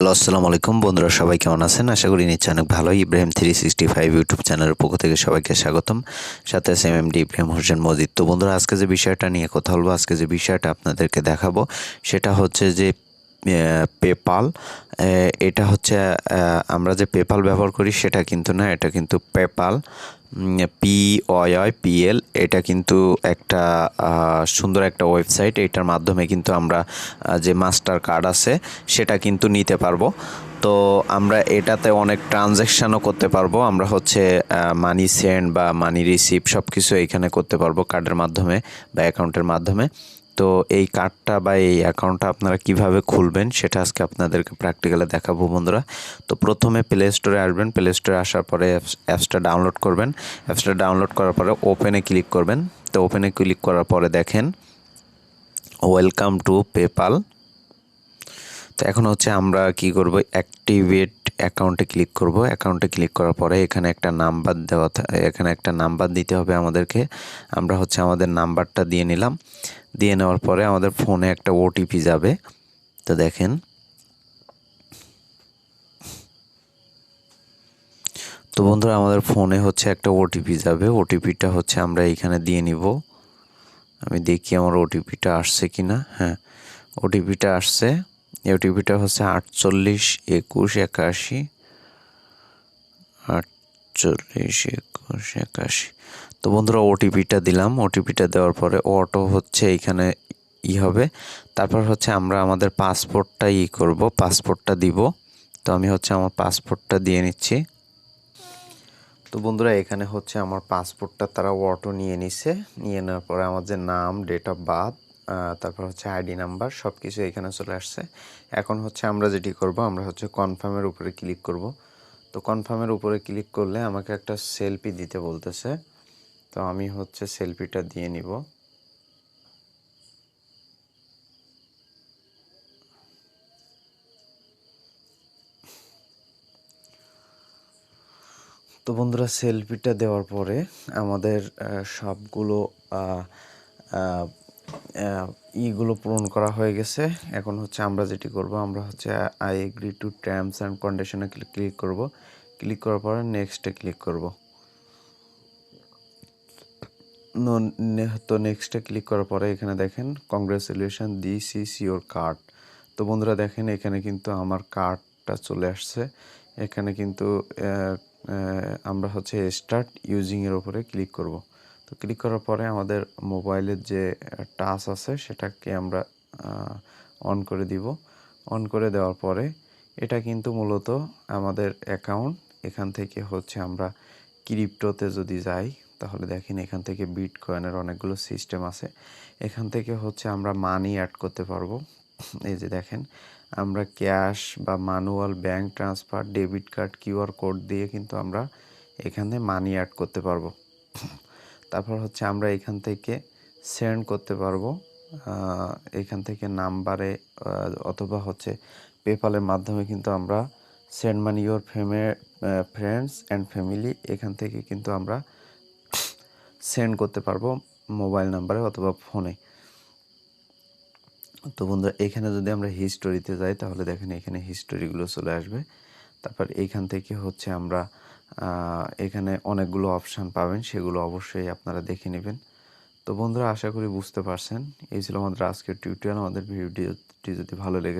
Hello, আসসালামু আলাইকুম বন্ধুরা, সবাই কেমন আছেন? আশা করি নিশ্চয়ই অনেক ভালোই। ইব্রাহিম 365 ইউটিউব চ্যানেলের পক্ষ থেকে সবাইকে স্বাগতম। সাথে আছে এমডি ইব্রাহিম হোসেন মজিদ। তো বন্ধুরা, আজকে যে বিষয়টা নিয়ে কথা বলবো, আজকে যে বিষয়টা আপনাদেরকে দেখাবো, সেটা হচ্ছে যে পেপাল। এটা হচ্ছে আমরা যে পেপাল ব্যবহার করি সেটা কিন্তু না, এটা কিন্তু পেপাল, PYPL। এটা কিন্তু একটা সুন্দর একটা ওয়েবসাইট। এটার মাধ্যমে কিন্তু আমরা যে মাস্টার কার্ড আছে সেটা কিন্তু নিতে পারবো। তো আমরা এটাতে অনেক ট্রানজ্যাকশানও করতে পারবো। আমরা হচ্ছে মানি সেন্ড বা মানি রিসিভ সব কিছু এইখানে করতে পারবো কার্ডের মাধ্যমে বা অ্যাকাউন্টের মাধ্যমে। তো এই কার্ডটা বা এই অ্যাকাউন্টটা আপনারা কিভাবে খুলবেন সেটা আজকে আপনাদেরকে প্র্যাকটিক্যালে দেখাবো বন্ধুরা। তো প্রথমে প্লে স্টোরে আসবেন। প্লে স্টোরে আসার পরে অ্যাপসটা ডাউনলোড করবেন। অ্যাপসটা ডাউনলোড করার পরে ওপেনে ক্লিক করবেন। তো ওপেনে ক্লিক করার পরে দেখেন ওয়েলকাম টু পেপাল। তো এখন হচ্ছে আমরা কি করব, অ্যাক্টিভেট অ্যাকাউন্টে ক্লিক করব। অ্যাকাউন্টে ক্লিক করার পরে এখানে একটা নাম্বার এখানে একটা নাম্বার দিতে হবে আমাদেরকে। আমরা হচ্ছে আমাদের নাম্বারটা দিয়ে নিলাম। দিয়ে নেওয়ার পরে আমাদের ফোনে একটা ওটিপি যাবে। তো দেখেন, তো বন্ধুরা আমাদের ফোনে হচ্ছে একটা ওটিপি যাবে। ওটিপিটা হচ্ছে আমরা এইখানে দিয়ে নিব। আমি দেখি আমার ওটিপিটা আসছে কিনা। হ্যাঁ, ওটিপিটা আসছে। ওটিপিটা হচ্ছে 48 21 81। 48 21 81। তো বন্ধুরা ওটিপিটা দিলাম। ওটিপিটা দেওয়ার পরে অটো হচ্ছে এইখানে হবে। তারপর হচ্ছে আমরা আমাদের পাসপোর্টটা করব, পাসপোর্টটা দিব। তো আমি হচ্ছে আমার পাসপোর্টটা দিয়ে নিচ্ছি। তো বন্ধুরা এখানে হচ্ছে আমার পাসপোর্টটা তারা অটো নিয়ে নিছে। নিয়ে নেওয়ার পরে আমার যে নাম, ডেট অফ বার্থ, তারপর হচ্ছে আইডি নাম্বার সব কিছু এখানে চলে আসছে। এখন হচ্ছে আমরা যেটি করব, আমরা হচ্ছে কনফার্মের উপরে ক্লিক করব। তো কনফার্মের উপরে ক্লিক করলে আমাকে একটা সেলফি দিতে বলতেছে। তো আমি হচ্ছে সেলফিটা দিয়ে নিব। তো বন্ধুরা সেলফিটা দেওয়ার পরে আমাদের সবগুলো ইগুলো পূরণ করা হয়ে গেছে। এখন হচ্ছে আমরা যেটি করব, আমরা হচ্ছে I agree to terms and কন্ডিশনে ক্লিক করব। ক্লিক করার পরে নেক্সটে ক্লিক করব। তো নেক্সটে ক্লিক করার পরে এখানে দেখেন congratulation, this is your card. তো বন্ধুরা দেখেন এখানে কিন্তু আমার কার্ডটা চলে আসছে। এখানে কিন্তু আমরা হচ্ছে স্টার্ট ইউজিংয়ের উপরে ক্লিক করব। তো ক্লিক করার পরে আমাদের মোবাইলের যে টাচ আছে সেটাকে আমরা অন করে দিব। অন করে দেওয়ার পরে এটা কিন্তু মূলত আমাদের অ্যাকাউন্ট। এখান থেকে হচ্ছে আমরা ক্রিপ্টোতে যদি যাই তাহলে দেখেন এখান থেকে বিটকয়েনের অনেকগুলো সিস্টেম আছে। এখান থেকে হচ্ছে আমরা মানি অ্যাড করতে পারবো। এই যে দেখেন, আমরা ক্যাশ বা manual bank transfer, debit card, QR code দিয়ে কিন্তু আমরা এখানে মানি অ্যাড করতে পারবো। তারপর হচ্ছে আমরা এখান থেকে সেন্ড করতে পারবো। এখান থেকে নাম্বারে অথবা হচ্ছে পেপালের মাধ্যমে কিন্তু আমরা send money your friends and family, এখান থেকে কিন্তু আমরা সেন্ড করতে পারবো মোবাইল নাম্বারে অথবা ফোনে। তো বন্ধুরা এখানে যদি আমরা হিস্টোরিতে যাই তাহলে দেখেন এখানে হিস্টোরিগুলো চলে আসবে। তারপর এইখান থেকে হচ্ছে আমরা এখানে অনেকগুলো অপশান পাবেন, সেগুলো অবশ্যই আপনারা দেখে নেবেন। তো বন্ধুরা আশা করি বুঝতে পারছেন। এই ছিল আমাদের আজকের টিউটোরিয়াল। আমাদের ভিডিওটি যদি ভালো লেগে